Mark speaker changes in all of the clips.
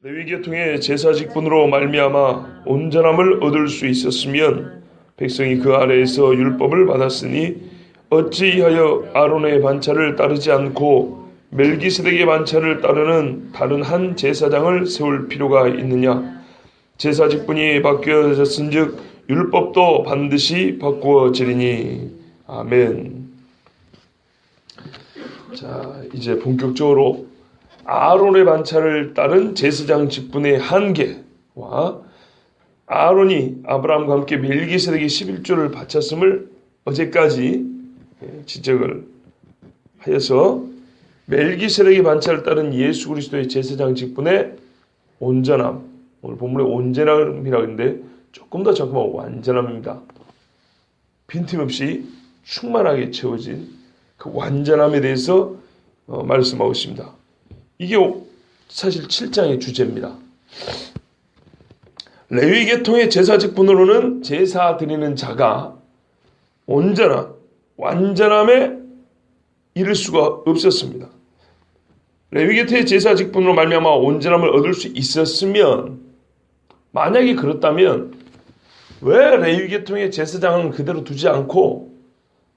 Speaker 1: 레위계통의 제사 직분으로 말미암아 온전함을 얻을 수 있었으면 백성이 그 아래에서 율법을 받았으니 어찌하여 아론의 반차를 따르지 않고 멜기세덱의 반차를 따르는 다른 한 제사장을 세울 필요가 있느냐? 제사 직분이 바뀌어졌은즉 율법도 반드시 바꾸어지리니. 아멘. 자, 이제 본격적으로 아론의 반차를 따른 제사장 직분의 한계와 아론이 아브라함과 함께 멜기세덱의 11조를 바쳤음을 어제까지 지적을 하여서 멜기세덱의 반차를 따른 예수 그리스도의 제사장 직분의 온전함, 오늘 본문의 온전함이라고 했는데 조금 더 정확하면 완전함입니다. 빈틈없이 충만하게 채워진 그 완전함에 대해서 말씀하고 있습니다. 이게 사실 7장의 주제입니다. 레위계통의 제사 직분으로는 제사 드리는 자가 온전함, 완전함에 이를 수가 없었습니다. 레위계통의 제사 직분으로 말미암아 온전함을 얻을 수 있었으면, 만약에 그렇다면 왜 레위계통의 제사장은 그대로 두지 않고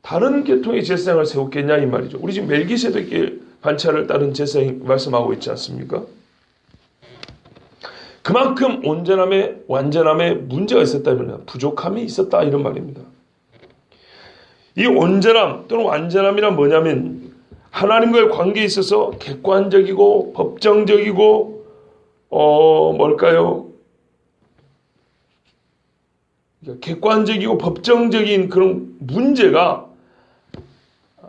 Speaker 1: 다른 계통의 제사장을 세웠겠냐 이 말이죠. 우리 지금 멜기세덱의 반차를 따른 제사장 말씀하고 있지 않습니까? 그만큼 온전함에 완전함에 문제가 있었다면 부족함이 있었다 이런 말입니다. 이 온전함 또는 완전함이란 뭐냐면 하나님과의 관계에 있어서 객관적이고 법정적이고 뭘까요? 객관적이고 법정적인 그런 문제가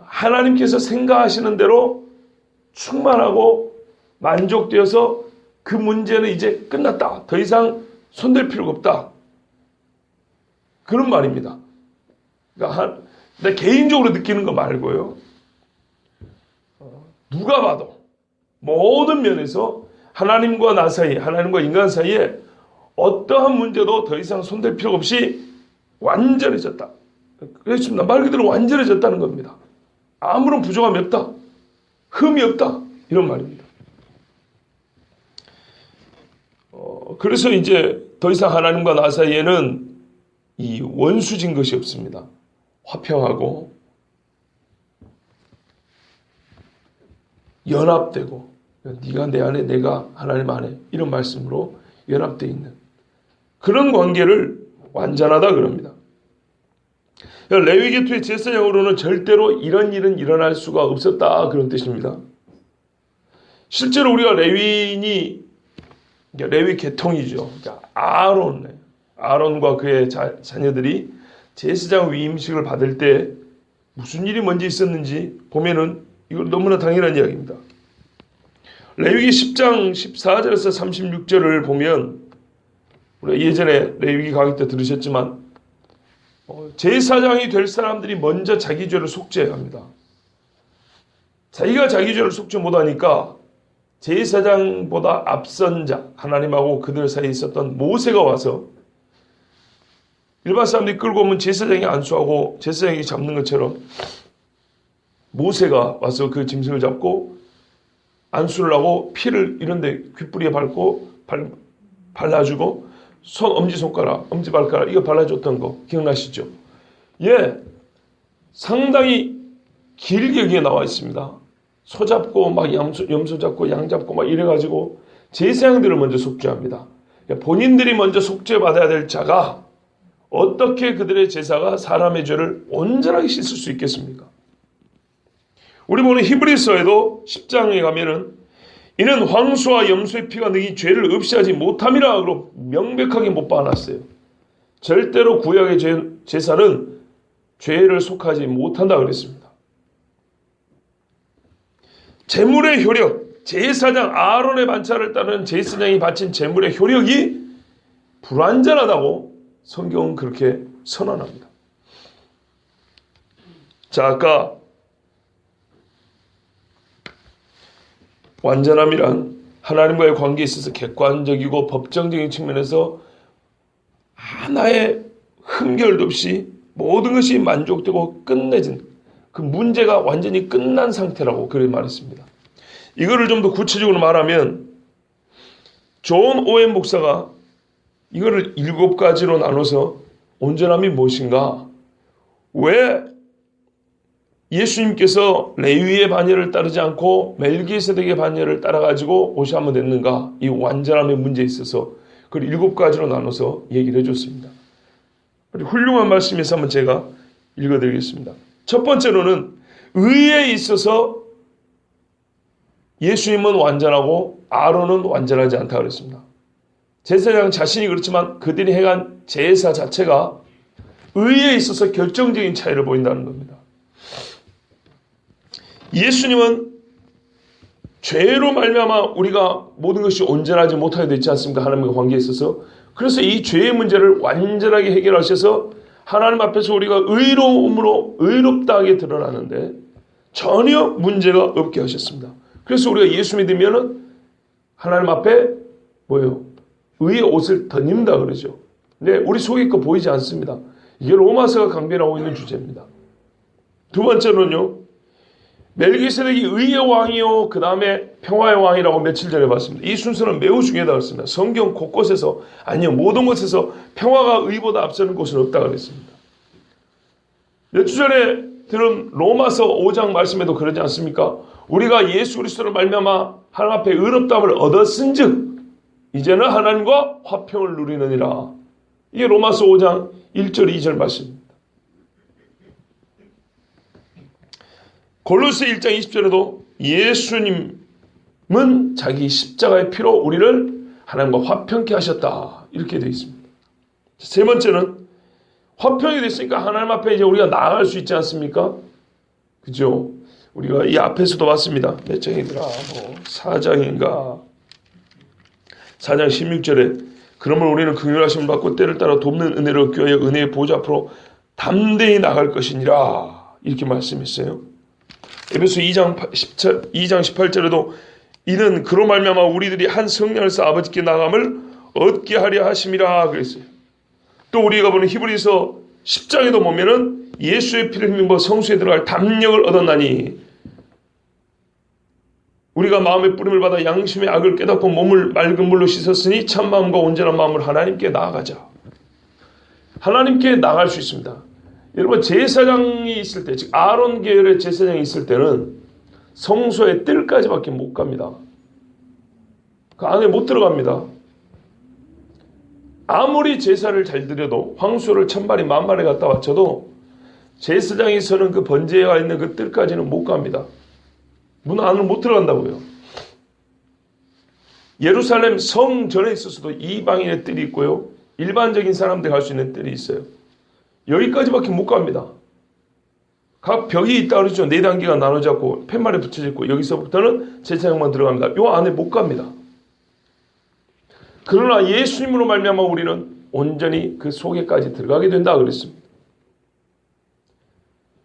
Speaker 1: 하나님께서 생각하시는 대로 충만하고 만족되어서 그 문제는 이제 끝났다. 더 이상 손댈 필요가 없다. 그런 말입니다. 그러니까 내 개인적으로 느끼는 거 말고요. 누가 봐도 모든 면에서 하나님과 나 사이, 하나님과 인간 사이에 어떠한 문제도 더 이상 손댈 필요가 없이 완전해졌다. 그렇습니다. 말 그대로 완전해졌다는 겁니다. 아무런 부족함이 없다. 흠이 없다. 이런 말입니다. 그래서 이제 더 이상 하나님과 나 사이에는 이 원수진 것이 없습니다. 화평하고 연합되고 네가 내 안에 내가 하나님 안에 이런 말씀으로 연합되어 있는 그런 관계를 완전하다 그럽니다. 레위계통의 제사장으로는 절대로 이런 일은 일어날 수가 없었다 그런 뜻입니다. 실제로 우리가 레위 계통이죠. 그러니까 아론과 그의 자녀들이 제사장 위임식을 받을 때 무슨 일이 먼저 있었는지 보면은 이거 너무나 당연한 이야기입니다. 레위기 10장 14절에서 36절을 보면 우리가 예전에 레위기 강의 때 들으셨지만 제사장이 될 사람들이 먼저 자기 죄를 속죄해야 합니다. 자기가 자기 죄를 속죄 못하니까 제사장보다 앞선 자, 하나님하고 그들 사이에 있었던 모세가 와서 일반 사람들이 끌고 오면 제사장이 안수하고 제사장이 잡는 것처럼 모세가 와서 그 짐승을 잡고 안수를 하고 피를 이런데 귓불이에 밟고 발라주고 엄지손가락, 엄지발가락 이거 발라줬던 거 기억나시죠? 예, 상당히 길게 여기에 나와 있습니다. 소 잡고 막 염소 잡고 양 잡고 막 이래가지고 제사장들을 먼저 속죄합니다. 본인들이 먼저 속죄받아야 될 자가 어떻게 그들의 제사가 사람의 죄를 온전하게 씻을 수 있겠습니까? 우리 보는 히브리서에도 10장에 가면은 이는 황소와 염소의 피가 너희 죄를 없이 하지 못함이라고 명백하게 못 박아놨어요. 절대로 구약의 제사는 죄를 속하지 못한다 그랬습니다. 제물의 효력, 제사장 아론의 반차를 따르는 제사장이 바친 제물의 효력이 불완전하다고 성경은 그렇게 선언합니다. 자, 아까 완전함이란 하나님과의 관계에 있어서 객관적이고 법정적인 측면에서 하나의 흠결도 없이 모든 것이 만족되고 끝내진 그 문제가 완전히 끝난 상태라고 그렇게 말했습니다. 이거를 좀 더 구체적으로 말하면 존 오웬 목사가 이거를 7가지로 나눠서 온전함이 무엇인가? 왜 예수님께서 레위의 반열을 따르지 않고 멜기세덱의 반열을 따라가지고 오시면 됐는가? 이 완전함의 문제에 있어서 그걸 7가지로 나눠서 얘기를 해줬습니다. 훌륭한 말씀에서 한번 제가 읽어드리겠습니다. 첫 번째로는 의에 있어서 예수님은 완전하고 아론은 완전하지 않다고 그랬습니다. 제사장 자신이 그렇지만 그들이 행한 제사 자체가 의에 있어서 결정적인 차이를 보인다는 겁니다. 예수님은 죄로 말미암아 우리가 모든 것이 온전하지 못하게 되지 않습니까? 하나님과 관계에 있어서. 그래서 이 죄의 문제를 완전하게 해결하셔서 하나님 앞에서 우리가 의로움으로 의롭다하게 드러나는데 전혀 문제가 없게 하셨습니다. 그래서 우리가 예수 믿으면은 하나님 앞에 뭐예요? 의의 옷을 덧입는다 그러죠. 근데 우리 속에 거 보이지 않습니다. 이게 로마서가 강변하고 있는 주제입니다. 두 번째로는요. 멜기세덱이 의의 왕이요 그 다음에 평화의 왕이라고 며칠 전에 봤습니다. 이 순서는 매우 중요하다고 했습니다. 성경 곳곳에서 아니요 모든 곳에서 평화가 의보다 앞서는 곳은 없다고 그랬습니다. 몇 주 전에 들은 로마서 5장 말씀에도 그러지 않습니까? 우리가 예수 그리스도를 말미암아 하나님 앞에 의롭다함을 얻었은즉 이제는 하나님과 화평을 누리느니라. 이게 로마서 5장 1절 2절 말씀입니다. 골로새 1장 20절에도 예수님은 자기 십자가의 피로 우리를 하나님과 화평케 하셨다. 이렇게 되어 있습니다. 세 번째는 화평이 됐으니까 하나님 앞에 이제 우리가 나아갈 수 있지 않습니까? 그죠? 우리가 이 앞에서도 봤습니다. 몇 장이더라? 4장인가? 4장 16절에 그러면 우리는 긍휼하심을 받고 때를 따라 돕는 은혜를 얻기 위하여 은혜의 보좌 앞으로 담대히 나갈 것이니라. 이렇게 말씀했어요. 에베소 2장 18절에도 이는 그로 말미암아 우리들이 한 성령에서 아버지께 나감을 얻게 하려 하심이라 그랬어요. 또 우리가 보는 히브리서 10장에도 보면은 예수의 피를 힘입어 성수에 들어갈 담력을 얻었나니 우리가 마음의 뿌림을 받아 양심의 악을 깨닫고 몸을 맑은 물로 씻었으니 참 마음과 온전한 마음으로 하나님께 나아가자. 하나님께 나아갈 수 있습니다. 여러분 제사장이 있을 때, 즉 아론 계열의 제사장이 있을 때는 성소의 뜰까지밖에 못 갑니다. 그 안에 못 들어갑니다. 아무리 제사를 잘 드려도 황소를 1000마리 10,000마리 갖다 바쳐도 제사장이 서는 그 번제가 있는 그 뜰까지는 못 갑니다. 문 안으로 못 들어간다고요. 예루살렘 성전에 있어서도 이방인의 뜰이 있고요. 일반적인 사람들이 갈 수 있는 뜰이 있어요. 여기까지밖에 못 갑니다. 각 벽이 있다 그러죠. 4단계가 나눠져 있고 팻말에 붙여져 있고 여기서부터는 제사장만 들어갑니다. 요 안에 못 갑니다. 그러나 예수님으로 말미암아 우리는 온전히 그 속에까지 들어가게 된다 그랬습니다.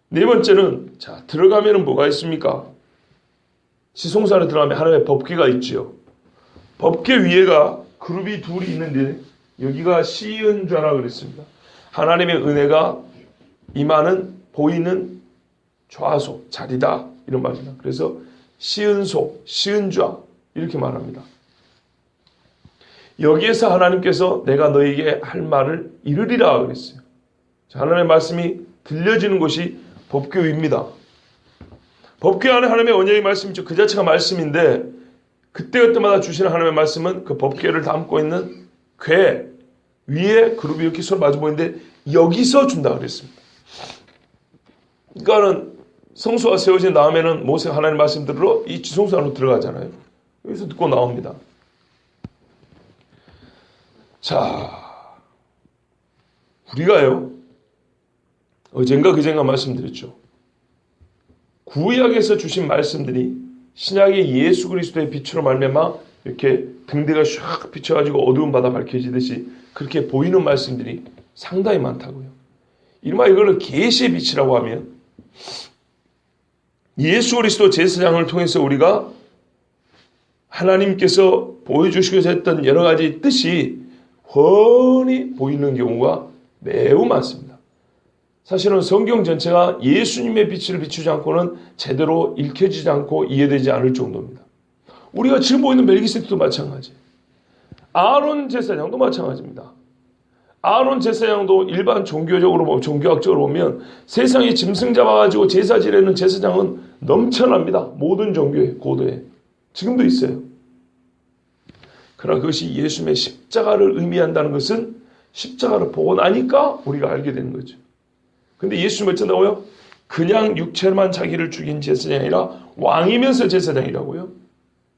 Speaker 1: 네 번째는 자 들어가면은 뭐가 있습니까? 지성소 안에 들어가면 하나님의 법궤가 있지요. 법궤 위에가 그룹이 둘이 있는데 여기가 시은좌라 그랬습니다. 하나님의 은혜가 임하는 보이는 좌소 자리다 이런 말입니다. 그래서 시은소, 시은좌 이렇게 말합니다. 여기에서 하나님께서 내가 너에게 할 말을 이르리라 그랬어요. 하나님의 말씀이 들려지는 곳이 법궤 위입니다. 법궤 안에 하나님의 언약의 말씀이죠. 그 자체가 말씀인데 그때그때마다 주시는 하나님의 말씀은 그 법궤를 담고 있는 궤 위에 그룹이 이렇게 서로 마주 보이는데 여기서 준다 그랬습니다. 그러니까는 성소가 세워진 다음에는 모세가 하나님 말씀 들으러 이 지성소 안으로 들어가잖아요. 여기서 듣고 나옵니다. 자, 우리가요 어젠가 그젠가 말씀드렸죠. 구약에서 주신 말씀들이 신약의 예수 그리스도의 빛으로 말미암아 이렇게 등대가 샥 비춰가지고 어두운 바다 밝혀지듯이 그렇게 보이는 말씀들이 상당히 많다고요. 이른바 이걸 계시의 빛이라고 하면 예수 그리스도 제사장을 통해서 우리가 하나님께서 보여주시고자 했던 여러 가지 뜻이 훤히 보이는 경우가 매우 많습니다. 사실은 성경 전체가 예수님의 빛을 비추지 않고는 제대로 읽혀지지 않고 이해되지 않을 정도입니다. 우리가 지금 보이는 멜기세덱도 마찬가지예요. 아론 제사장도 마찬가지입니다. 아론 제사장도 일반 종교학적으로 보면 세상에 짐승 잡아가지고 제사 지내는 제사장은 넘쳐납니다. 모든 종교에, 고도에. 지금도 있어요. 그러나 그것이 예수님의 십자가를 의미한다는 것은 십자가를 보고 나니까 우리가 알게 되는 거죠. 근데 예수님은 어쩐다고요? 그냥 육체만 자기를 죽인 제사장이 아니라 왕이면서 제사장이라고요.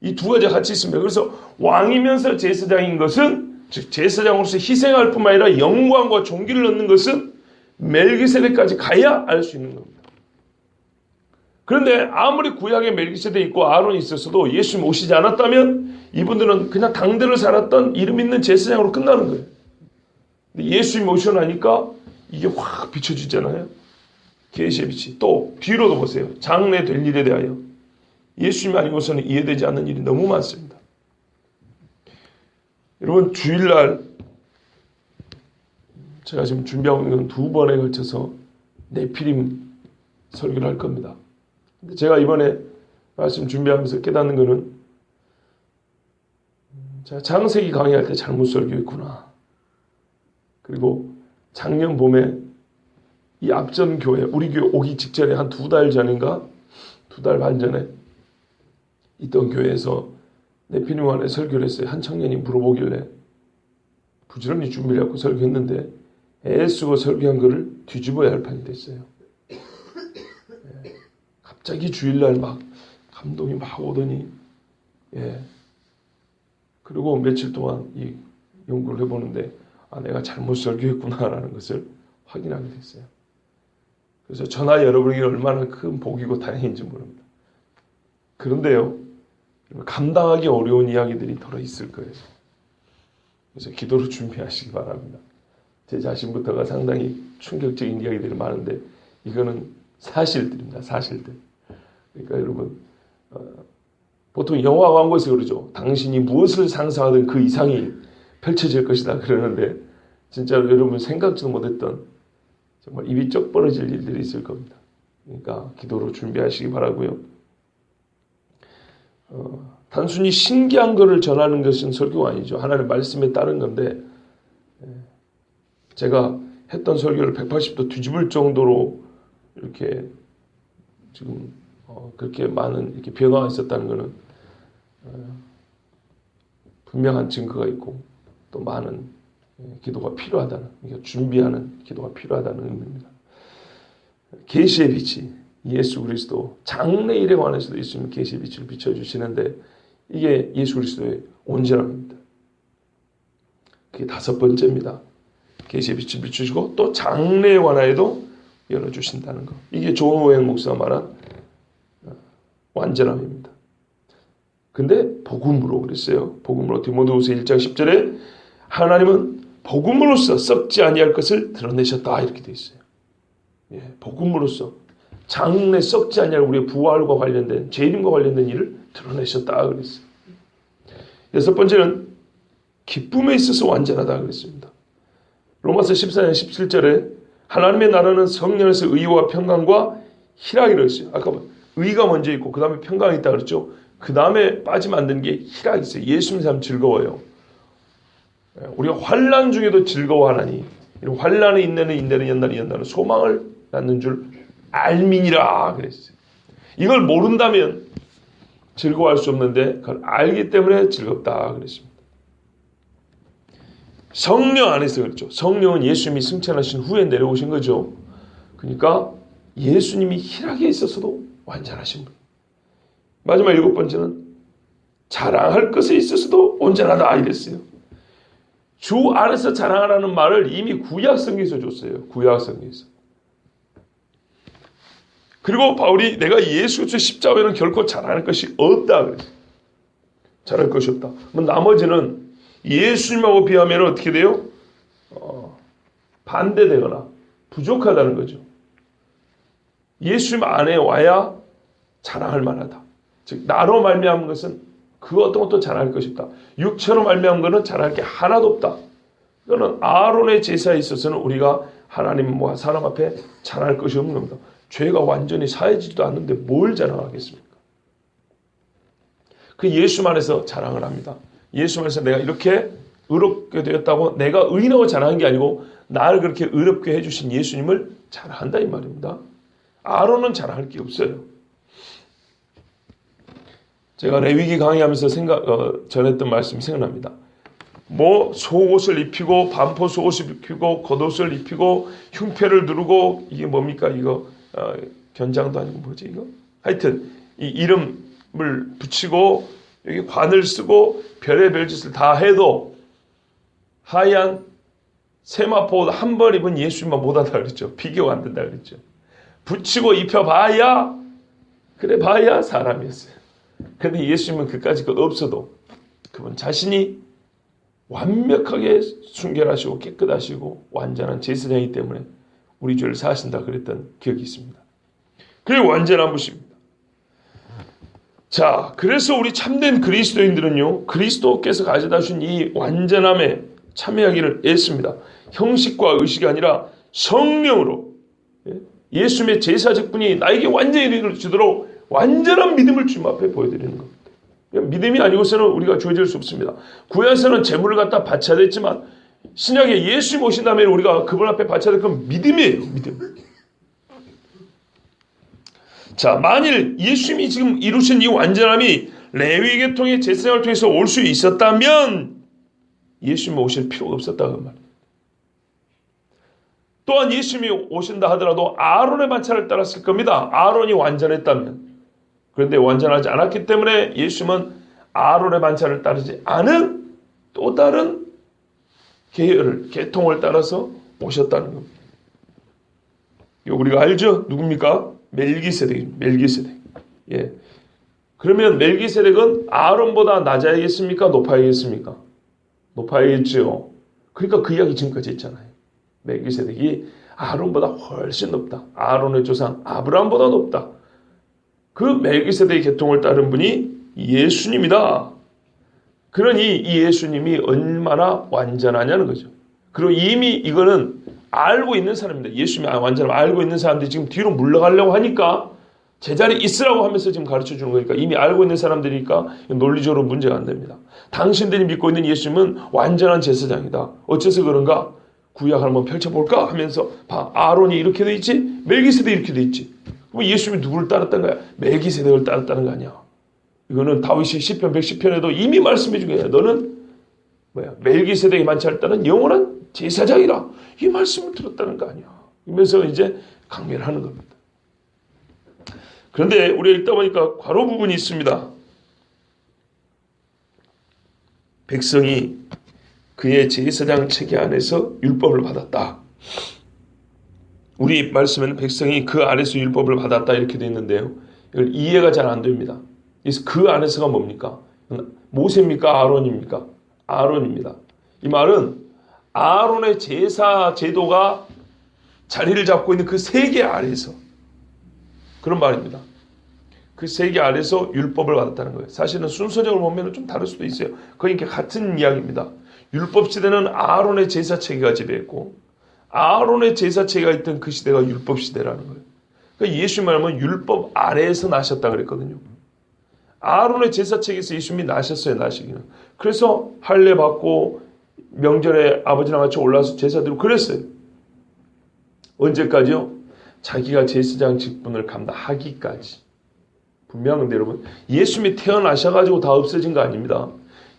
Speaker 1: 이 두 가지가 같이 있습니다. 그래서 왕이면서 제사장인 것은, 즉 제사장으로서 희생할 뿐만 아니라 영광과 존귀를 얻는 것은 멜기세덱까지 가야 알 수 있는 겁니다. 그런데 아무리 구약에 멜기세덱이 있고 아론이 있었어도 예수님 오시지 않았다면 이분들은 그냥 당대를 살았던 이름 있는 제사장으로 끝나는 거예요. 근데 예수님 오시고 나니까 이게 확 비춰지잖아요. 계시의 빛이. 또 뒤로도 보세요. 장래 될 일에 대하여 예수님이 아니고서는 이해되지 않는 일이 너무 많습니다. 여러분, 주일날 제가 지금 준비하고 있는 건 2번에 걸쳐서 네피림 설교를 할 겁니다. 근데 제가 이번에 말씀 준비하면서 깨닫는 거는 제가 창세기 강의할 때 잘못 설교했구나. 그리고 작년 봄에 이 앞전 교회, 우리 교회 오기 직전에 한 2달 전인가 2달 반 전에 있던 교회에서 네피림 안에 설교를 했어요. 한 청년이 물어보길래 부지런히 준비를 하고 설교했는데 애쓰고 설교한 거를 뒤집어야 할 판이 됐어요. 갑자기 주일날 막 감동이 막 오더니, 그리고 며칠 동안 이 연구를 해보는데 내가 잘못 설교했구나라는 것을 확인하게 됐어요. 그래서 저나 여러분에게 얼마나 큰 복이고 다행인지 모릅니다. 그런데요, 감당하기 어려운 이야기들이 덜어 있을 거예요. 그래서 기도로 준비하시기 바랍니다. 제 자신부터가 상당히 충격적인 이야기들이 많은데 이거는 사실들입니다. 사실들. 그러니까 여러분, 보통 영화 광고에서 그러죠. 당신이 무엇을 상상하든 그 이상이 펼쳐질 것이다 그러는데 진짜로 여러분 생각지도 못했던 정말 입이 쩍 벌어질 일들이 있을 겁니다. 그러니까 기도로 준비하시기 바라고요. 단순히 신기한 것을 전하는 것은 설교가 아니죠. 하나님의 말씀에 따른 건데 제가 했던 설교를 180도 뒤집을 정도로 이렇게 지금 그렇게 많은 이렇게 변화가 있었다는 것은 분명한 증거가 있고 또 많은 기도가 필요하다는, 그러니까 준비하는 기도가 필요하다는 의미입니다. 계시의 빛이 예수 그리스도 장래일에 관해서도 예수님은 계시의 빛을 비춰주시는데 이게 예수 그리스도의 온전함입니다. 그게 5번째입니다. 계시의 빛을 비추시고 또 장래에 관하여도 열어주신다는 것. 이게 존 오웬 목사가 말한 완전함입니다. 근데 복음으로 그랬어요. 복음으로 디모데후서 1장 10절에 하나님은 복음으로써 썩지 아니할 것을 드러내셨다 이렇게 되어 있어요. 복음으로써 장래 썩지 아니할 우리의 부활과 관련된 재림과 관련된 일을 드러내셨다 그랬어요. 6번째는 기쁨에 있어서 완전하다 그랬습니다. 로마서 14장 17절에 하나님의 나라는 성령에서 의와 평강과 희락이라고 했어요. 아까 의가 먼저 있고 그 다음에 평강이 있다 그랬죠. 그 다음에 빠지면 안 되는 게 희락이 있어요. 예수님 삶 즐거워요. 우리가 환난 중에도 즐거워하나니 이런 환난에 인내는 인내는 연단은 연단은 소망을 낳는 줄 알미니라 그랬어요. 이걸 모른다면 즐거워할 수 없는데 그걸 알기 때문에 즐겁다 그랬습니다. 성령 안에서 그랬죠. 성령은 예수님이 승천하신 후에 내려오신 거죠. 그러니까 예수님이 희락에 있어서도 완전하신 분. 마지막 7번째는 자랑할 것에 있어서도 온전하다 이랬어요. 주 안에서 자랑하라는 말을 이미 구약성경에서 줬어요. 구약성경에서. 그리고 바울이 내가 예수 그리스도의 십자가에는 결코 자랑할 것이 없다 그랬어요. 자랑할 것이 없다. 나머지는 예수님하고 비하면 어떻게 돼요? 반대되거나 부족하다는 거죠. 예수님 안에 와야 자랑할 만하다. 즉 나로 말미암은 것은 그 어떤 것도 자랑할 것이 없다. 육체로 말미암은 것은 자랑할 게 하나도 없다. 이거는 아론의 제사에 있어서는 우리가 하나님과 사람 앞에 자랑할 것이 없는 겁니다. 죄가 완전히 사해지지도 않는데 뭘 자랑하겠습니까? 그 예수 안에서 자랑을 합니다. 예수 안에서 내가 이렇게 의롭게 되었다고 내가 의인하고 자랑한 게 아니고 나를 그렇게 의롭게 해주신 예수님을 자랑한다 이 말입니다. 아론은 자랑할 게 없어요. 제가 레위기 강의하면서 전했던 말씀이 생각납니다. 뭐 속옷을 입히고 반포 속옷을 입히고 겉옷을 입히고 흉패를 두르고 이게 뭡니까 이거 견장도 아니고 뭐지 이거 하여튼 이 이름을 붙이고 여기 관을 쓰고 별의별 짓을 다 해도 하얀 세마포 한 벌 입은 예수님만 못하다 그랬죠. 비교가 안 된다 그랬죠. 붙이고 입혀봐야 그래 봐야 사람이었어요. 근데 예수님은 그까지 없어도 그분 자신이 완벽하게 순결하시고 깨끗하시고 완전한 제사장이기 때문에 우리 죄를 사하신다 그랬던 기억이 있습니다. 그게 완전한 분이십니다. 자, 그래서 우리 참된 그리스도인들은요, 그리스도께서 가져다 주신 이 완전함에 참여하기를 애씁니다. 형식과 의식이 아니라 성령으로 예수님의 제사적 분이 나에게 완전히 이루어질 주도록 완전한 믿음을 주님 앞에 보여드리는 겁니다. 믿음이 아니고서는 우리가 주어질 수 없습니다. 구약에서는 제물을 갖다 바쳐야 됐지만 신약에 예수님 오신 다음에 우리가 그분 앞에 바쳐야 될 건 믿음이에요. 믿음. 자, 만일 예수님이 지금 이루신 이 완전함이 레위 계통의 제사장을 통해서 올 수 있었다면 예수님이 오실 필요가 없었다는 말입니다. 또한 예수님이 오신다 하더라도 아론의 반차를 따랐을 겁니다. 아론이 완전했다면. 그런데 완전하지 않았기 때문에 예수님은 아론의 반차를 따르지 않은 또 다른 계통을 따라서 오셨다는 겁니다. 이거 우리가 알죠? 누굽니까? 멜기세덱. 예. 그러면 멜기세덱은 아론보다 낮아야겠습니까? 높아야겠습니까? 높아야겠죠. 그러니까 그 이야기 지금까지 했잖아요. 멜기세덱이 아론보다 훨씬 높다. 아론의 조상 아브라함보다 높다. 그 멜기세덱의 계통을 따른 분이 예수님이다. 그러니 이 예수님이 얼마나 완전하냐는 거죠. 그리고 이미 이거는 알고 있는 사람입니다. 예수님이 완전함을 알고 있는 사람들이 지금 뒤로 물러가려고 하니까 제자리에 있으라고 하면서 지금 가르쳐 주는 거니까 이미 알고 있는 사람들이니까 논리적으로 문제가 안 됩니다. 당신들이 믿고 있는 예수님은 완전한 제사장이다. 어째서 그런가? 구약 한번 펼쳐볼까? 하면서 봐, 아론이 이렇게 돼 있지? 멜기세덱이 이렇게 돼 있지? 그럼 예수님이 누구를 따랐던 거야? 멜기세덱을 따랐다는 거 아니야. 이거는 다윗이 시편 110편에도 이미 말씀해 준 거야. 너는 멜기세덱의 만차를 따른 영원한 제사장이라 이 말씀을 들었다는 거 아니야. 이러면서 이제 강매를 하는 겁니다. 그런데 우리가 읽다 보니까 괄호 부분이 있습니다. 백성이 그의 제사장 체계 안에서 율법을 받았다. 우리 말씀에는 백성이 그 안에서 율법을 받았다 이렇게 되어 있는데요. 이걸 이해가 잘 안 됩니다. 그래서 그 안에서가 뭡니까? 모세입니까? 아론입니까? 아론입니다. 이 말은 아론의 제사 제도가 자리를 잡고 있는 그 세계 아래에서 그런 말입니다. 그 세계 아래에서 율법을 받았다는 거예요. 사실은 순서적으로 보면 좀 다를 수도 있어요. 그러니까 같은 이야기입니다. 율법 시대는 아론의 제사 체계가 지배했고 아론의 제사 체계가 있던 그 시대가 율법 시대라는 거예요. 그러니까 예수님 말하면 율법 아래에서 나셨다 그랬거든요. 아론의 제사 체계에서 예수님이 나셨어요. 나시기는. 그래서 할례 받고 명절에 아버지랑 같이 올라와서 제사 드리고 그랬어요. 언제까지요? 자기가 제사장 직분을 감당하기까지. 분명한데 여러분, 예수님이 태어나셔가지고 다 없어진 거 아닙니다.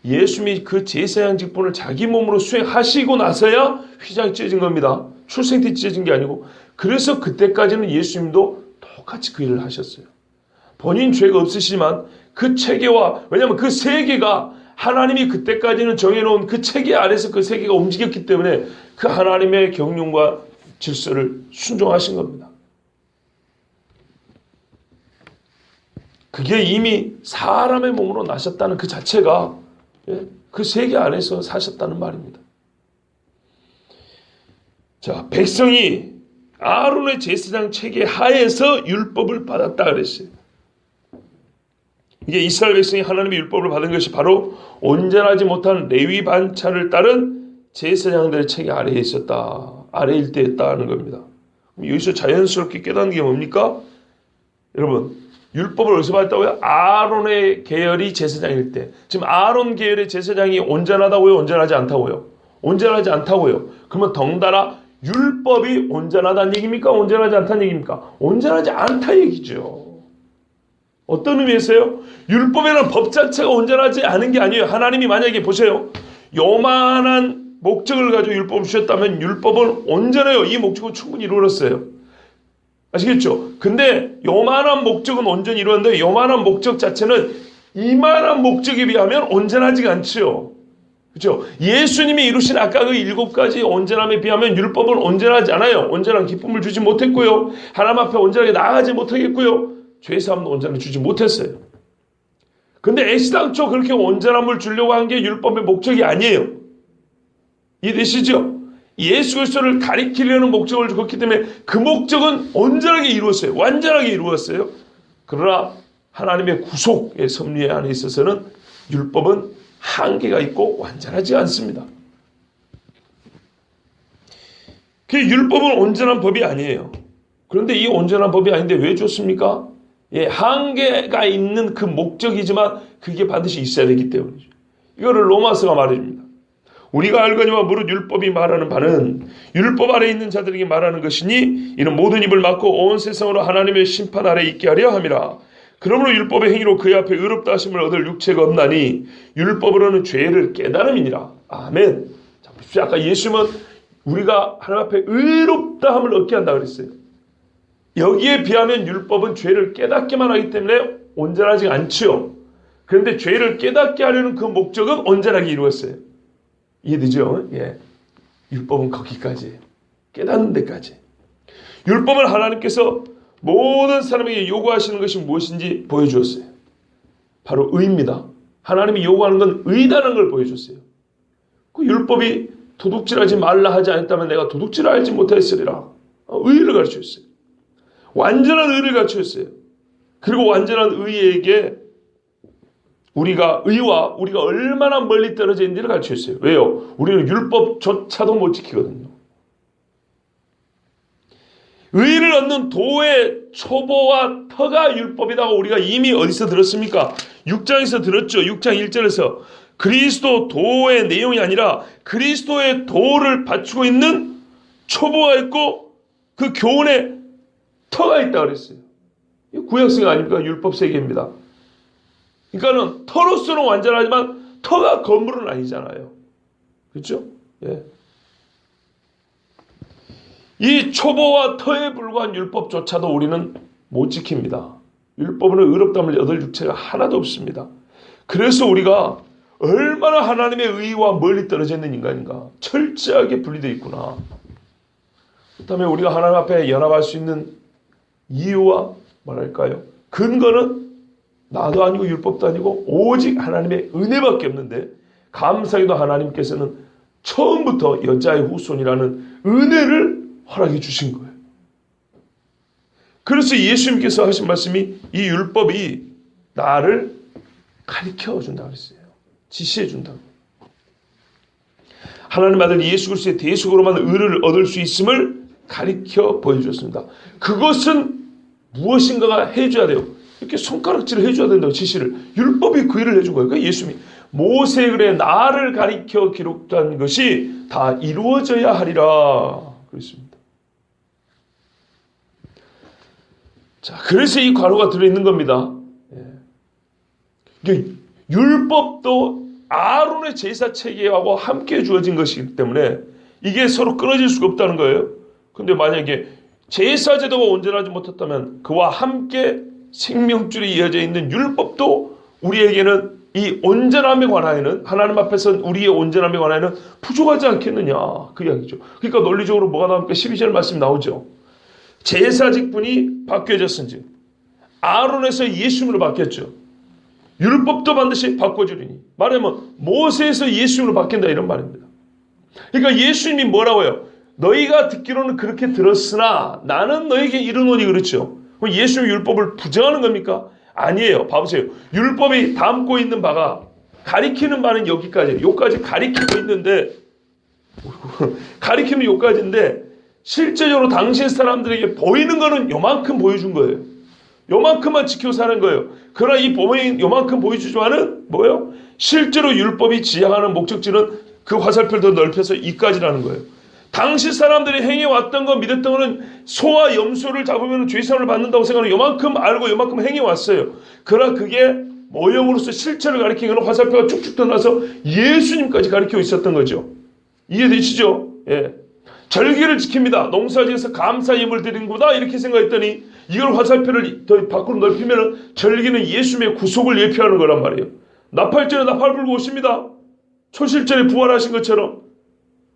Speaker 1: 예수님이 그 제사장 직분을 자기 몸으로 수행하시고 나서야 휘장이 찢어진 겁니다. 출생 때 찢어진 게 아니고. 그래서 그때까지는 예수님도 똑같이 그 일을 하셨어요. 본인 죄가 없으시지만 그 체계와, 왜냐하면 그 세계가 하나님이 그때까지는 정해놓은 그 체계 아래서 그 세계가 움직였기 때문에 그 하나님의 경륜과 질서를 순종하신 겁니다. 그게 이미 사람의 몸으로 나셨다는 그 자체가 그 세계 안에서 사셨다는 말입니다. 자, 백성이 아론의 제사장 체계 하에서 율법을 받았다 그랬어요. 이게 이스라엘 백성이 하나님의 율법을 받은 것이 바로 온전하지 못한 레위 반차를 따른 제사장들의 체계 아래에 있었다. 아래 일대였다는 겁니다. 여기서 자연스럽게 깨닫는 게 뭡니까? 여러분, 율법을 어디서 받았다고요? 아론의 계열이 제사장일 때. 지금 아론 계열의 제사장이 온전하다고요? 온전하지 않다고요? 온전하지 않다고요. 그러면 덩달아 율법이 온전하다는 얘기입니까? 온전하지 않다는 얘기입니까? 온전하지 않다 얘기죠. 어떤 의미에서요? 율법에는 법 자체가 온전하지 않은 게 아니에요. 하나님이 만약에 보세요. 요만한 목적을 가지고 율법을 주셨다면 율법은 온전해요. 이 목적은 충분히 이루어졌어요. 아시겠죠? 근데 요만한 목적은 온전히 이루었는데 요만한 목적 자체는 이만한 목적에 비하면 온전하지가 않죠. 그렇죠? 예수님이 이루신 아까 그 7가지 온전함에 비하면 율법은 온전하지 않아요. 온전한 기쁨을 주지 못했고요. 하나님 앞에 온전하게 나아가지 못하겠고요. 죄사함도 온전히 주지 못했어요. 근데 애시당초 그렇게 온전함을 주려고 한 게 율법의 목적이 아니에요. 이해되시죠? 예수 그리스도를 가리키려는 목적을 줬기 때문에 그 목적은 온전하게 이루었어요. 완전하게 이루었어요. 그러나 하나님의 구속의 섭리 안에 있어서는 율법은 한계가 있고 완전하지 않습니다. 그 율법은 온전한 법이 아니에요. 그런데 이 온전한 법이 아닌데 왜 줬습니까? 예, 한계가 있는 그 목적이지만 그게 반드시 있어야 되기 때문이죠. 이거를 로마서가 말해줍니다. 우리가 알거니와 무릇 율법이 말하는 바는 율법 아래 있는 자들에게 말하는 것이니 이는 모든 입을 막고 온 세상으로 하나님의 심판 아래 있게 하려 함이라. 그러므로 율법의 행위로 그의 앞에 의롭다 하심을 얻을 육체가 없나니 율법으로는 죄를 깨달음이니라. 아멘. 자, 보십시오. 아까 예수님은 우리가 하나님 앞에 의롭다 함을 얻게 한다 그랬어요. 여기에 비하면 율법은 죄를 깨닫게만 하기 때문에 온전하지 않죠. 그런데 죄를 깨닫게 하려는 그 목적은 온전하게 이루었어요. 이해되죠? 예. 율법은 거기까지. 깨닫는 데까지. 율법을 하나님께서 모든 사람에게 요구하시는 것이 무엇인지 보여주었어요. 바로 의입니다. 하나님이 요구하는 건 의다는 걸 보여줬어요. 그 율법이 도둑질하지 말라 하지 않았다면 내가 도둑질을 알지 못했으리라. 의를 가르쳐줬어요. 완전한 의를 가르쳐줬어요. 그리고 완전한 의에게 우리가 얼마나 멀리 떨어져 있는지를 가르쳐줬어요. 왜요? 우리는 율법조차도 못 지키거든요. 의를 얻는 도의 초보와 터가 율법이라고 우리가 이미 어디서 들었습니까? 6장에서 들었죠. 6장 1절에서 그리스도 도의 내용이 아니라 그리스도의 도를 받추고 있는 초보가 있고 그 교훈에 터가 있다 그랬어요. 이 구약성 아닙니까? 율법 세계입니다. 그러니까는 터로서는 완전하지만 터가 건물은 아니잖아요. 그렇죠? 예. 이 초보와 터에 불과한 율법조차도 우리는 못 지킵니다. 율법은 의롭다함을 얻을 육체가 하나도 없습니다. 그래서 우리가 얼마나 하나님의 의와 멀리 떨어져 있는 인간인가. 철저하게 분리되어 있구나. 그렇다면 우리가 하나님 앞에 연합할 수 있는 이유와 뭐랄까요? 근거는 나도 아니고 율법도 아니고 오직 하나님의 은혜밖에 없는데 감사하게도 하나님께서는 처음부터 여자의 후손이라는 은혜를 허락해 주신 거예요. 그래서 예수님께서 하신 말씀이 이 율법이 나를 가르쳐 준다고 했어요. 지시해 준다고. 하나님 아들 예수 그리스도의 대속으로만 의를 얻을 수 있음을 가르쳐 보여주셨습니다. 그것은 무엇인가가 해줘야 돼요. 이렇게 손가락질을 해줘야 된다고 지시를. 율법이 그 일을 해준 거예요. 그러니까 예수님이 모세의 글에 나를 가리켜 기록한 것이 다 이루어져야 하리라 그랬습니다. 자, 그래서 이 과로가 들어있는 겁니다. 예. 율법도 아론의 제사 체계하고 함께 주어진 것이기 때문에 이게 서로 끊어질 수가 없다는 거예요. 근데 만약에 제사 제도가 온전하지 못했다면 그와 함께 생명줄이 이어져 있는 율법도 우리에게는 이 온전함에 관하여는 하나님 앞에서 우리의 온전함에 관하여는 부족하지 않겠느냐 그 이야기죠. 그러니까 논리적으로 뭐가 나옵니까? 12절 말씀 나오죠. 제사 직분이 바뀌어졌은지 아론에서 예수님으로 바뀌었죠. 율법도 반드시 바꿔주리니 말하면 모세에서 예수님으로 바뀐다 이런 말입니다. 그러니까 예수님이 뭐라고요? 너희가 듣기로는 그렇게 들었으나 나는 너에게 이르노니 그렇죠. 그럼 예수님 율법을 부정하는 겁니까? 아니에요. 봐보세요. 율법이 담고 있는 바가 가리키는 바는 여기까지 가리키고 있는데 가리키는 요까지인데 실제적으로 당시 사람들에게 보이는 거는 요만큼 보여준 거예요. 요만큼만 지키고 사는 거예요. 그러나 이 범위 요만큼 보여주지만은 뭐예요? 실제로 율법이 지향하는 목적지는 그 화살표를 더 넓혀서 이까지라는 거예요. 당시 사람들이 행해왔던 거 믿었던 거는 소와 염소를 잡으면 죄사함을 받는다고 생각하는 요만큼 알고 요만큼 행해왔어요. 그러나 그게 모형으로서 실체를 가리키는 건 화살표가 쭉쭉 떠나서 예수님까지 가리키고 있었던 거죠. 이해되시죠? 예. 절기를 지킵니다. 농사지어서 감사 예물 드리는 거다 이렇게 생각했더니 이걸 화살표를 더 밖으로 넓히면 절기는 예수님의 구속을 예표하는 거란 말이에요. 나팔절에 나팔 불고 오십니다. 초실절에 부활하신 것처럼.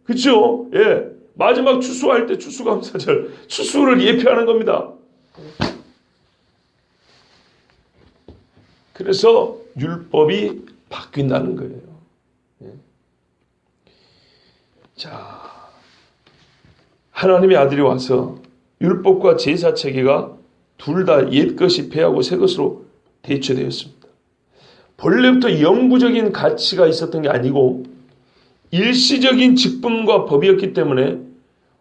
Speaker 1: 그렇죠? 예. 마지막 추수할 때 추수감사절, 추수를 예표하는 겁니다. 그래서 율법이 바뀐다는 거예요. 예. 자, 하나님의 아들이 와서 율법과 제사 체계가 둘 다 옛것이 패하고 새것으로 대체되었습니다. 본래부터 영구적인 가치가 있었던 게 아니고 일시적인 직분과 법이었기 때문에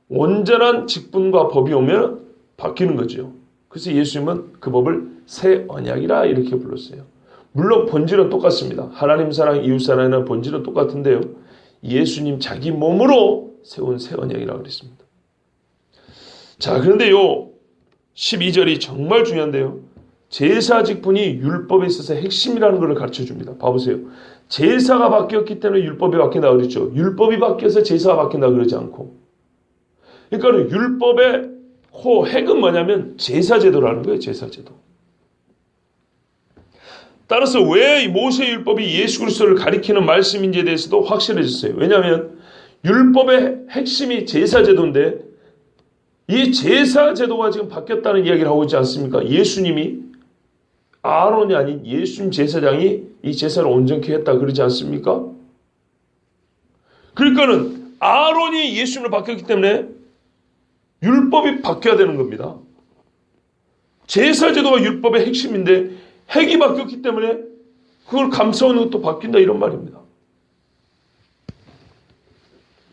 Speaker 1: 온전한 직분과 법이 오면 바뀌는 거죠. 그래서 예수님은 그 법을 새 언약이라 이렇게 불렀어요. 물론 본질은 똑같습니다. 하나님 사랑, 이웃 사랑이라는 본질은 똑같은데요. 예수님 자기 몸으로 세운 새 언약이라고 그랬습니다. 자, 그런데요. 12절이 정말 중요한데요. 제사 직분이 율법에 있어서 핵심이라는 것을 가르쳐줍니다. 봐보세요. 제사가 바뀌었기 때문에 율법이 바뀐다 그랬죠. 율법이 바뀌어서 제사가 바뀐다 그러지 않고. 그러니까 율법의 핵은 뭐냐면 제사제도라는 거예요. 제사제도. 따라서 왜 모세 율법이 예수 그리스도를 가리키는 말씀인지에 대해서도 확실해졌어요. 왜냐하면 율법의 핵심이 제사제도인데 이 제사제도가 지금 바뀌었다는 이야기를 하고 있지 않습니까? 예수님이 아론이 아닌 예수님 제사장이 이 제사를 온전케 했다 그러지 않습니까? 그러니까는 아론이 예수님을 바뀌었기 때문에 율법이 바뀌어야 되는 겁니다. 제사제도가 율법의 핵심인데 핵이 바뀌었기 때문에 그걸 감싸오는 것도 바뀐다 이런 말입니다.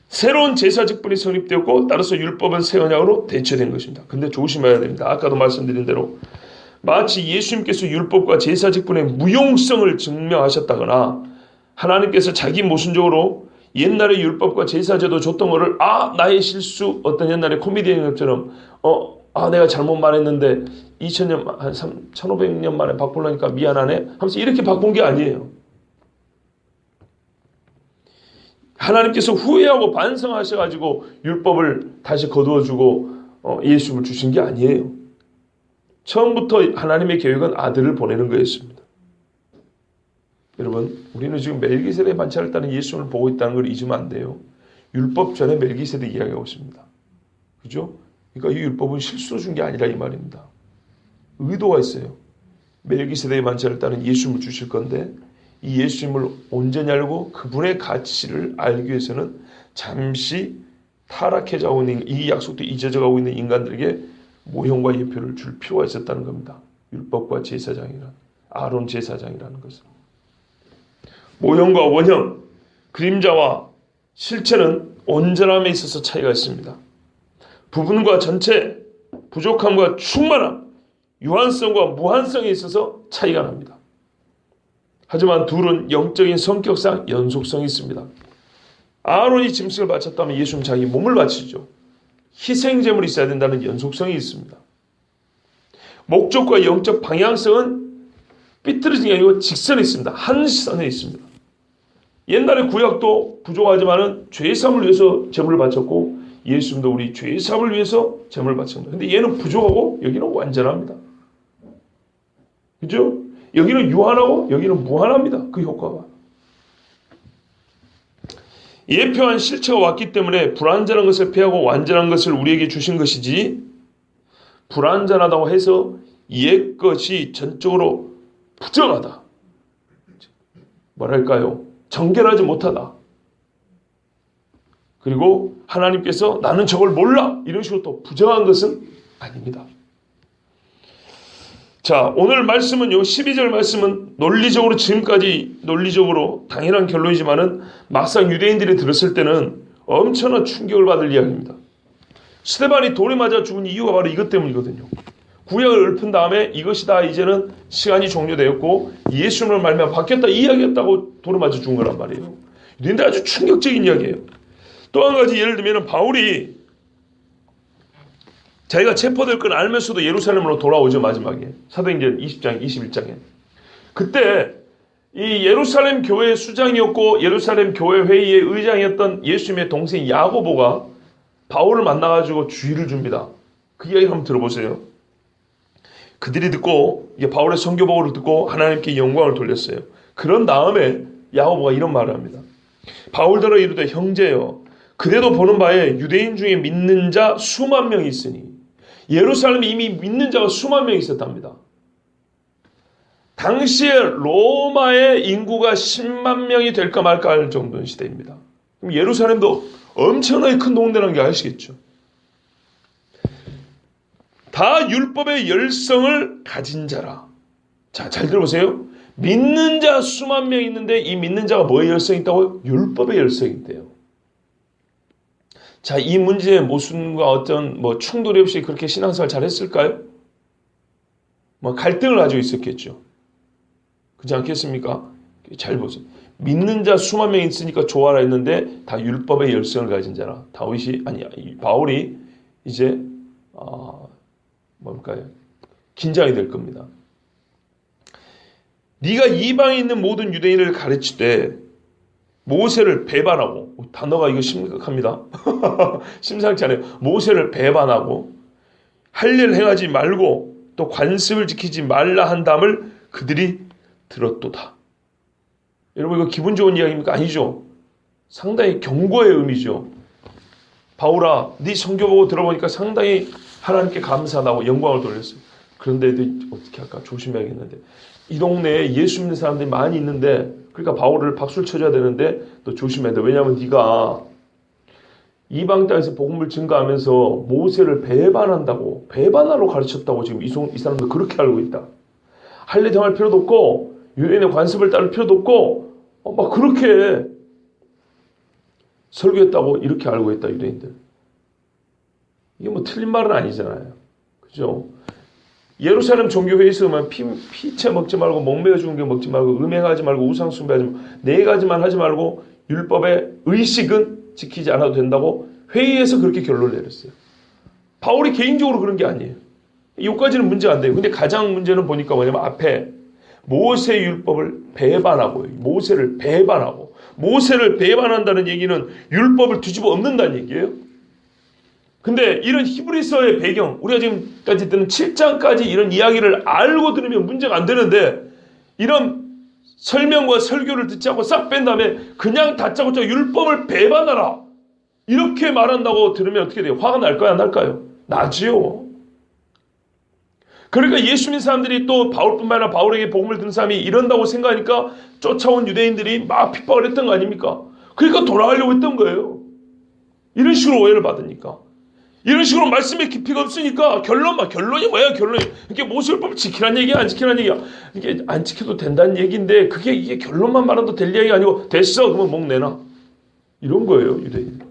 Speaker 1: 새로운 제사 직분이 성립되었고 따라서 율법은 새 언약으로 대체된 것입니다. 근데 조심해야 됩니다. 아까도 말씀드린 대로 마치 예수님께서 율법과 제사 직분의 무용성을 증명하셨다거나 하나님께서 자기 모순적으로 옛날에 율법과 제사제도 줬던 거를 나의 실수 어떤 옛날에 코미디언 것처럼 내가 잘못 말했는데 2000년 한 1500년 만에 바꾸려니까 미안하네 하면서 이렇게 바꾼 게 아니에요. 하나님께서 후회하고 반성하셔가지고 율법을 다시 거두어주고 예수님을 주신 게 아니에요. 처음부터 하나님의 계획은 아들을 보내는 거였습니다. 여러분, 우리는 지금 멜기세덱의 반차를 따른 예수님을 보고 있다는 걸 잊으면 안 돼요. 율법 전에 멜기세덱 이야기하고 있습니다. 그죠? 그러니까 이 율법은 실수로 준 게 아니라 이 말입니다. 의도가 있어요. 멜기세덱의 반차를 따른 예수님을 주실 건데 이 예수님을 온전히 알고 그분의 가치를 알기 위해서는 잠시 타락해져가고 있는 이 약속도 잊어져가고 있는 인간들에게 모형과 예표를 줄 필요가 있었다는 겁니다. 율법과 제사장이라는 아론 제사장이라는 것은 모형과 원형, 그림자와 실체는 온전함에 있어서 차이가 있습니다. 부분과 전체, 부족함과 충만함, 유한성과 무한성에 있어서 차이가 납니다. 하지만 둘은 영적인 성격상 연속성이 있습니다. 아론이 짐승을 바쳤다면 예수는 자기 몸을 바치죠. 희생제물이 있어야 된다는 연속성이 있습니다. 목적과 영적 방향성은 삐뚤어진 게 아니고 직선에 있습니다. 한 선에 있습니다. 옛날에 구약도 부족하지만은 죄사함을 위해서 제물을 바쳤고 예수님도 우리 죄사함을 위해서 제물을 바쳤습니다. 근데 얘는 부족하고 여기는 완전합니다. 그죠? 여기는 유한하고 여기는 무한합니다. 그 효과가. 예표한 실체가 왔기 때문에 불완전한 것을 패하고 완전한 것을 우리에게 주신 것이지 불완전하다고 해서 옛것이 전적으로 부정하다. 뭐랄까요? 정결하지 못하다. 그리고 하나님께서 나는 저걸 몰라 이런 식으로 또 부정한 것은 아닙니다. 자, 오늘 말씀은요, 12절 말씀은 논리적으로 지금까지 논리적으로 당연한 결론이지만은 막상 유대인들이 들었을 때는 엄청난 충격을 받을 이야기입니다. 스데반이 돌에 맞아 죽은 이유가 바로 이것 때문이거든요. 구약을 읊은 다음에 이것이 다 이제는 시간이 종료되었고 예수님을 말미암아 바뀌었다 이 이야기였다고 돌아맞아 준 거란 말이에요. 근데 아주 충격적인 이야기예요. 또 한 가지 예를 들면 바울이 자기가 체포될 건 알면서도 예루살렘으로 돌아오죠. 마지막에 사도행전 20장 21장에 그때 이 예루살렘 교회 수장이었고 예루살렘 교회 회의의 의장이었던 예수님의 동생 야고보가 바울을 만나가지고 주의를 줍니다. 그 이야기 한번 들어보세요. 그들이 듣고 이게 바울의 선교복음을 듣고 하나님께 영광을 돌렸어요. 그런 다음에 야고보가 이런 말을 합니다. 바울더러 이르되 형제여 그대도 보는 바에 유대인 중에 믿는 자 수만 명이 있으니 예루살렘에 이미 믿는 자가 수만 명이 있었답니다. 당시에 로마의 인구가 10만 명이 될까 말까 할 정도의 시대입니다. 그럼 예루살렘도 엄청나게 큰 동네라는 게 아시겠죠? 다 율법의 열성을 가진 자라. 자, 잘 들어보세요. 믿는 자 수만 명 있는데 이 믿는 자가 뭐의 열성이 있다고요? 율법의 열성이 있대요. 자, 이 문제의 모순과 어떤 충돌이 없이 그렇게 신앙생활 잘했을까요? 갈등을 가지고 있었겠죠. 그렇지 않겠습니까? 잘 보세요. 믿는 자 수만 명 있으니까 좋아라 했는데 다 율법의 열성을 가진 자라. 바울이 이제 긴장이 될 겁니다. 네가 이방에 있는 모든 유대인을 가르치되 모세를 배반하고 단어가 이거 심각합니다. 심상치 않아요. 모세를 배반하고 할례를 행하지 말고 또 관습을 지키지 말라 한담을 그들이 들었도다. 여러분 이거 기분 좋은 이야기입니까? 아니죠. 상당히 경고의 의미죠. 바울아 네 선교 보고 들어보니까 상당히 하나님께 감사하다고 영광을 돌렸어요. 그런데 어떻게 할까 조심해야겠는데 이 동네에 예수 믿는 사람들이 많이 있는데 그러니까 바울을 박수를 쳐줘야 되는데 또 조심해야 돼. 왜냐하면 네가 이방 땅에서 복음을 증거하면서 모세를 배반하러 가르쳤다고 지금 이 사람들 그렇게 알고 있다. 할례 정할 필요도 없고 유대인의 관습을 따를 필요도 없고 막 그렇게 설교했다고 이렇게 알고 있다 유대인들. 이게 틀린 말은 아니잖아요. 그죠? 예루살렘 종교회의에서 보면 피채 먹지 말고 목매어 죽은 게 먹지 말고 음행하지 말고 우상 숭배하지 말고 네 가지만 하지 말고 율법의 의식은 지키지 않아도 된다고 회의에서 그렇게 결론을 내렸어요. 바울이 개인적으로 그런 게 아니에요. 여기까지는 문제가 안 돼요. 근데 가장 문제는 보니까 뭐냐면 앞에 모세 율법을 배반하고 모세를 배반한다는 얘기는 율법을 뒤집어 엎는다는 얘기예요. 근데 이런 히브리서의 배경, 우리가 지금까지 듣는 7장까지 이런 이야기를 알고 들으면 문제가 안 되는데 이런 설명과 설교를 듣지 않고 싹 뺀 다음에 그냥 다짜고짜 율법을 배반하라 이렇게 말한다고 들으면 어떻게 돼요? 화가 날까요? 안 날까요? 나지요. 그러니까 예수 믿는 사람들이 또 바울뿐만 아니라 바울에게 복음을 듣는 사람이 이런다고 생각하니까 쫓아온 유대인들이 막 핍박을 했던 거 아닙니까? 그러니까 돌아가려고 했던 거예요. 이런 식으로 오해를 받으니까. 이런 식으로 말씀의 깊이가 없으니까 결론이 뭐야 결론이. 이게 모세율법을 지키라는 얘기야 안 지키라는 얘기야. 이게 안 지켜도 된다는 얘기인데 이게 결론만 말해도 될 얘기가 아니고 됐어 그러면 목 내놔. 이런 거예요 유대인.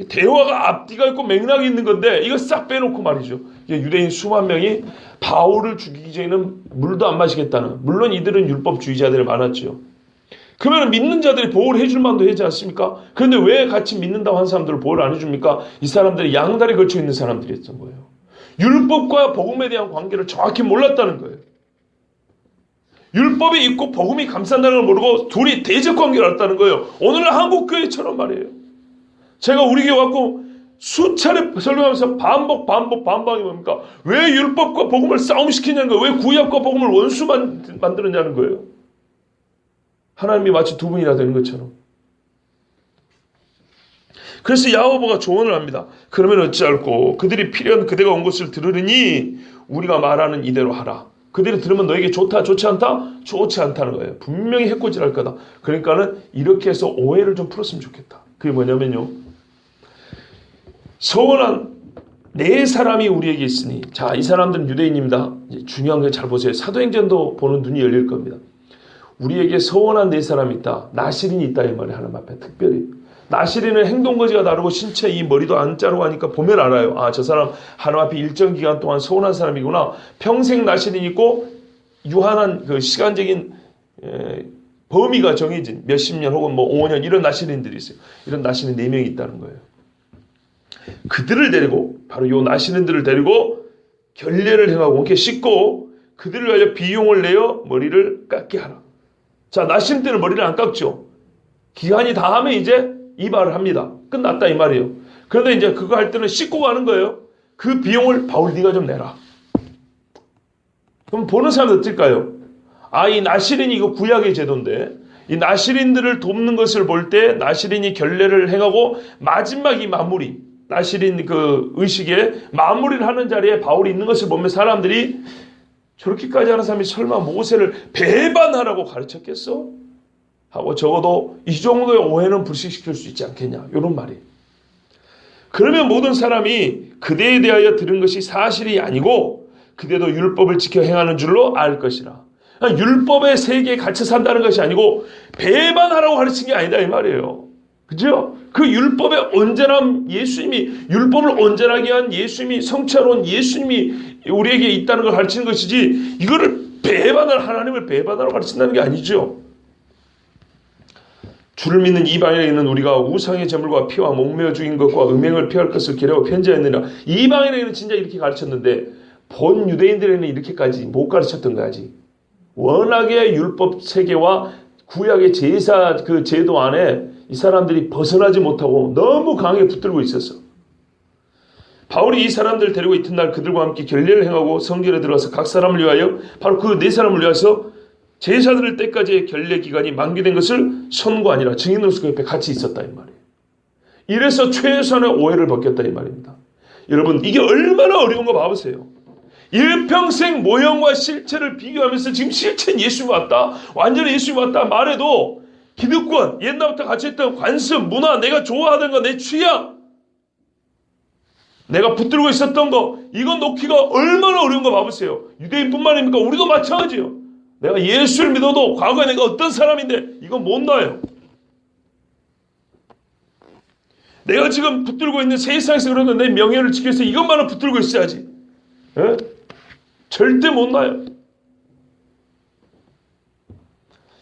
Speaker 1: 대화가 앞뒤가 있고 맥락이 있는 건데 이거 싹 빼놓고 말이죠. 유대인 수만 명이 바울을 죽이기 전에는 물도 안 마시겠다는. 물론 이들은 율법주의자들이 많았죠. 그러면 믿는 자들이 보호를 해줄 만도 하지 않습니까? 그런데 왜 같이 믿는다고 한 사람들을 보호를 안 해줍니까? 이 사람들이 양다리 걸쳐 있는 사람들이었던 거예요. 율법과 복음에 대한 관계를 정확히 몰랐다는 거예요. 율법이 있고 복음이 감싼다는 걸 모르고 둘이 대적 관계를 했다는 거예요. 오늘날 한국교회처럼 말이에요. 제가 우리 교회 왔고 수차례 설교하면서 반복이 뭡니까? 왜 율법과 복음을 싸움시키냐는 거예요. 왜 구약과 복음을 원수만 만드느냐는 거예요. 하나님이 마치 두 분이나 되는 것처럼. 그래서 야고보가 조언을 합니다. 그러면 어찌할꼬 그들이 필요한 그대가 온 것을 들으니 우리가 말하는 이대로 하라. 그들이 들으면 너에게 좋다 좋지 않다? 좋지 않다는 거예요. 분명히 해코지할 거다. 그러니까는 이렇게 해서 오해를 좀 풀었으면 좋겠다. 그게 뭐냐면요. 서원한 네 사람이 우리에게 있으니 자, 이 사람들은 유대인입니다. 중요한 걸 잘 보세요. 사도행전도 보는 눈이 열릴 겁니다. 우리에게 서원한 네 사람이 있다. 나실인이 있다 이 말이 하나님 앞에 특별히. 나시린은 행동거지가 다르고 신체 이 머리도 안 자르고 하니까 보면 알아요. 아, 저 사람 하나님 앞에 일정 기간 동안 서운한 사람이구나. 평생 나시린이 있고 유한한 그 시간적인 범위가 정해진 몇십 년 혹은 뭐 5년 이런 나시린들이 있어요. 이런 나시린 4명이 있다는 거예요. 그들을 데리고 바로 요 나시린들을 데리고 결례를 행하고 이렇게 씻고 그들을 위하여 비용을 내어 머리를 깎게 하라. 자, 나시린 때는 머리를 안 깎죠. 기간이 다 하면 이제 이발을 합니다. 끝났다 이 말이에요. 그런데 이제 그거 할 때는 씻고 가는 거예요. 그 비용을 바울 네가 좀 내라. 그럼 보는 사람은 어떨까요? 아, 이 나시린이 이거 구약의 제도인데 이 나시린들을 돕는 것을 볼 때 나시린이 결례를 행하고 마지막 이 마무리 나시린 그 의식에 마무리를 하는 자리에 바울이 있는 것을 보면 사람들이 저렇게까지 하는 사람이 설마 모세를 배반하라고 가르쳤겠어? 하고 적어도 이 정도의 오해는 불식시킬 수 있지 않겠냐 이런 말이에요. 그러면 모든 사람이 그대에 대하여 들은 것이 사실이 아니고 그대도 율법을 지켜 행하는 줄로 알 것이라. 율법의 세계에 갇혀 산다는 것이 아니고 배반하라고 가르친 게 아니다 이 말이에요. 그죠? 그 율법의 온전함 예수님이 율법을 온전하게 한 예수님이 성취하러 예수님이 우리에게 있다는 걸 가르치는 것이지 이거를 하나님을 배반하라고 가르친다는 게 아니죠. 주를 믿는 이방인에게는 우리가 우상의 제물과 피와 목매어 죽인 것과 음행을 피할 것을 계려고 편지하느니라. 이방인에게는 진짜 이렇게 가르쳤는데 본 유대인들에게는 이렇게까지 못 가르쳤던 거지. 워낙에 율법 세계와 구약의 제사 그 제도 안에 이 사람들이 벗어나지 못하고 너무 강하게 붙들고 있었어. 바울이 이 사람들을 데리고 이튿날 그들과 함께 결례를 행하고 성전에 들어가서 각 사람을 위하여 바로 그 4사람을 위해서 제사 드릴 때까지의 결례 기간이 만기된 것을 선고하니라. 증인으로서 그 옆에 같이 있었다 이 말이에요. 이래서 최소한의 오해를 벗겼다 이 말입니다. 여러분 이게 얼마나 어려운 거 봐보세요. 일평생 모형과 실체를 비교하면서 지금 실체는 예수님 왔다 완전히 예수님 왔다 말해도 기득권 옛날부터 같이 했던 관습 문화 내가 좋아하던 거 내 취향 내가 붙들고 있었던 거 이건 놓기가 얼마나 어려운 거 봐보세요. 유대인뿐만 아닙니까? 우리도 마찬가지예요. 내가 예수를 믿어도 과거에 내가 어떤 사람인데 이건 못 놔요. 내가 지금 붙들고 있는 세상에서 그러는 내 명예를 지키기 위해서 이것만은 붙들고 있어야지. 에? 절대 못 놔요.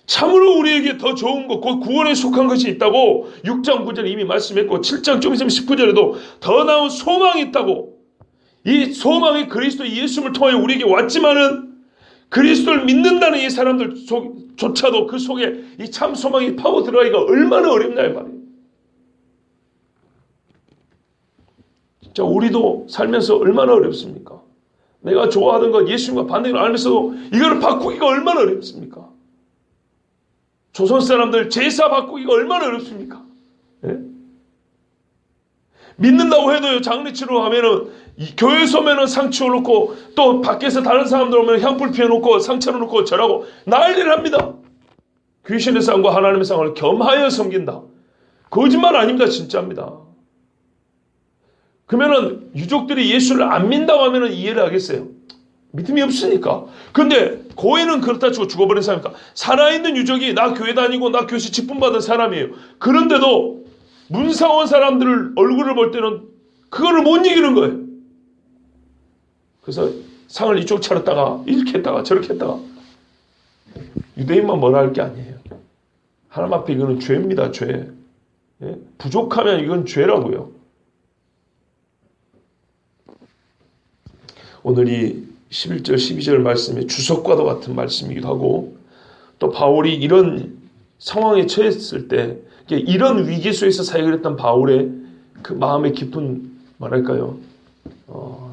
Speaker 1: 참으로 우리에게 더 좋은 것, 곧 구원에 속한 것이 있다고 6장 9절에 이미 말씀했고 7장 좀 있으면 19절에도 더 나은 소망이 있다고. 이 소망이 그리스도 예수를 통하여 우리에게 왔지만은 그리스도를 믿는다는 이 사람들조차도 그 속에 이 참 소망이 파고 들어가기가 얼마나 어렵나 이 말이에요. 진짜 우리도 살면서 얼마나 어렵습니까? 내가 좋아하던 것 예수님과 반대로 알면서도 이거를 바꾸기가 얼마나 어렵습니까? 조선 사람들 제사 바꾸기가 얼마나 어렵습니까? 예? 믿는다고 해도요, 장례치러 하면은 교회에서 오면은 상추 놓고 또 밖에서 다른 사람들 오면 향불 피워놓고 상처를 놓고 절하고 난리를 합니다. 귀신의 상과 하나님의 상을 겸하여 섬긴다. 거짓말 아닙니다. 진짜입니다. 그러면은 유족들이 예수를 안 믿는다고 하면은 이해를 하겠어요. 믿음이 없으니까. 근데 고인은 그렇다 치고 죽어버린 사람이니까 살아있는 유족이 나 교회 다니고 나 교시 직분 받은 사람이에요. 그런데도 문상원 사람들을 얼굴을 볼 때는 그거를 못 이기는 거예요. 그래서 상을 이쪽 차렸다가 이렇게 했다가 저렇게 했다가 유대인만 뭐라 할 게 아니에요. 하나님 앞에 이거는 죄입니다. 죄. 예? 부족하면 이건 죄라고요. 오늘 이 11절 12절 말씀이 주석과도 같은 말씀이기도 하고 또 바울이 이런 상황에 처했을 때 이런 위기 속에서 사역을 했던 바울의 그 마음의 깊은 뭐랄까요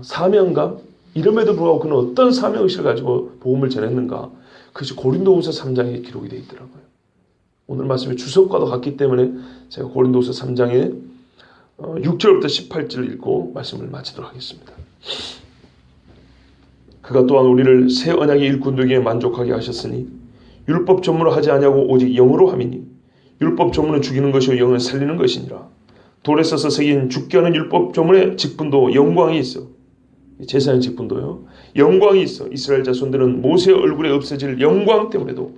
Speaker 1: 사명감 이름에도 불구하고 그는 어떤 사명의식을 가지고 복음을 전했는가 그것이 고린도후서 3장에 기록이 되어 있더라고요. 오늘 말씀이 주석과도 같기 때문에 제가 고린도후서 3장에 6절부터 18절 읽고 말씀을 마치도록 하겠습니다. 그가 또한 우리를 새 언약의 일꾼 되기에 만족하게 하셨으니 율법 전문으로 하지 아니하고 오직 영으로 함이니 율법 전문은 죽이는 것이요 영은 살리는 것이니라. 돌에 써서 새긴 죽게 하는 율법 전문의 직분도 영광이 있어. 제사장 직분도요. 영광이 있어. 이스라엘 자손들은 모세의 얼굴에 없어질 영광 때문에도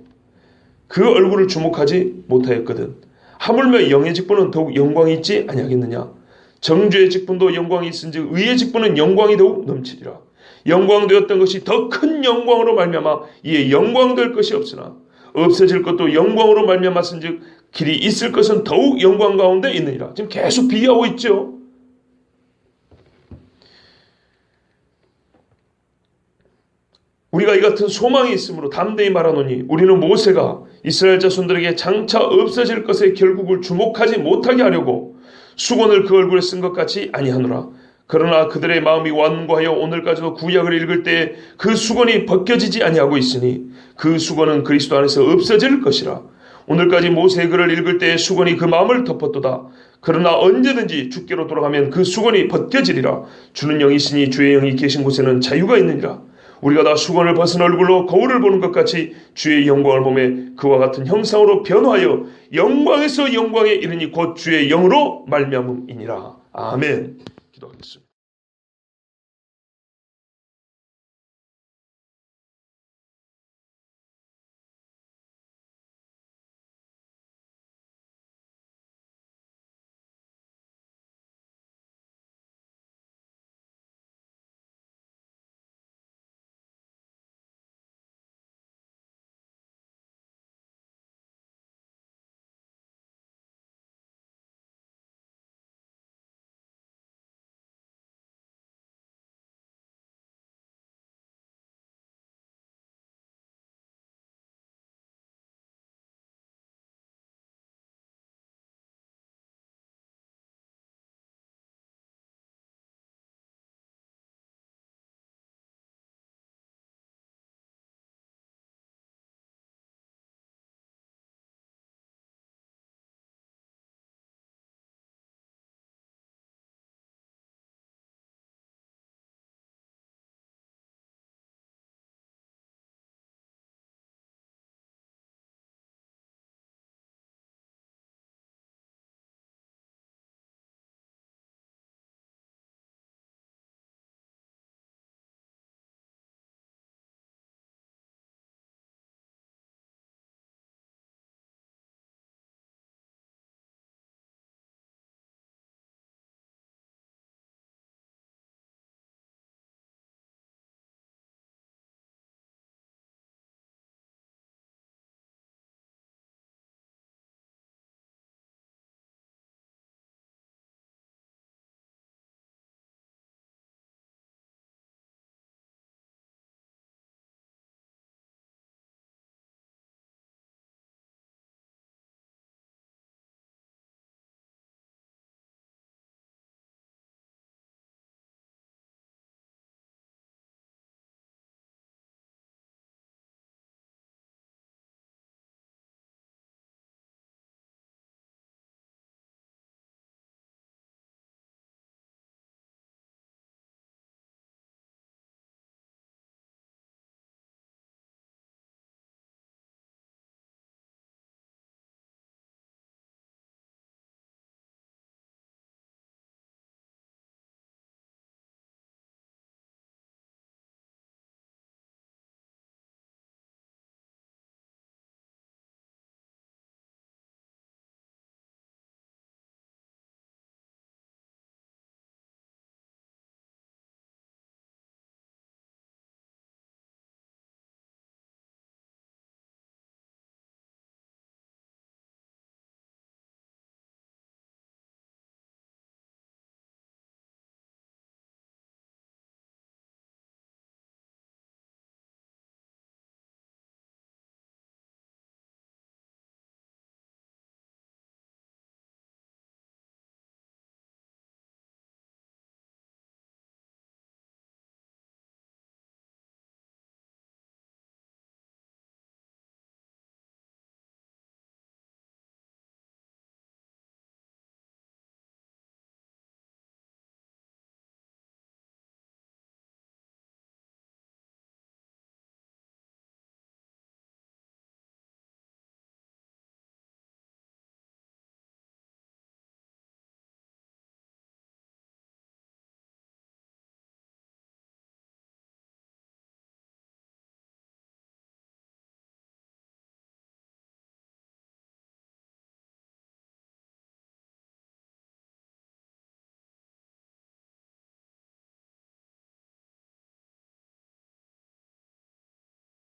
Speaker 1: 그 얼굴을 주목하지 못하였거든. 하물며 영의 직분은 더욱 영광이 있지 아니하겠느냐. 정죄의 직분도 영광이 있은즉 의의 직분은 영광이 더욱 넘치리라. 영광되었던 것이 더 큰 영광으로 말미암아 이에 영광될 것이 없으나 없어질 것도 영광으로 말미암았은즉 길이 있을 것은 더욱 영광 가운데 있느니라. 지금 계속 비교하고 있죠. 우리가 이 같은 소망이 있으므로 담대히 말하노니 우리는 모세가 이스라엘 자손들에게 장차 없어질 것에 결국을 주목하지 못하게 하려고 수건을 그 얼굴에 쓴 것 같이 아니하노라. 그러나 그들의 마음이 완고하여 오늘까지도 구약을 읽을 때에 그 수건이 벗겨지지 아니하고 있으니 그 수건은 그리스도 안에서 없어질 것이라. 오늘까지 모세의 글을 읽을 때에 수건이 그 마음을 덮었도다. 그러나 언제든지 주께로 돌아가면 그 수건이 벗겨지리라. 주는 영이시니 주의 영이 계신 곳에는 자유가 있느니라. 우리가 다 수건을 벗은 얼굴로 거울을 보는 것 같이 주의 영광을 보매 그와 같은 형상으로 변화하여 영광에서 영광에 이르니 곧 주의 영으로 말미암음이니라. 아멘. 기도하겠습니다.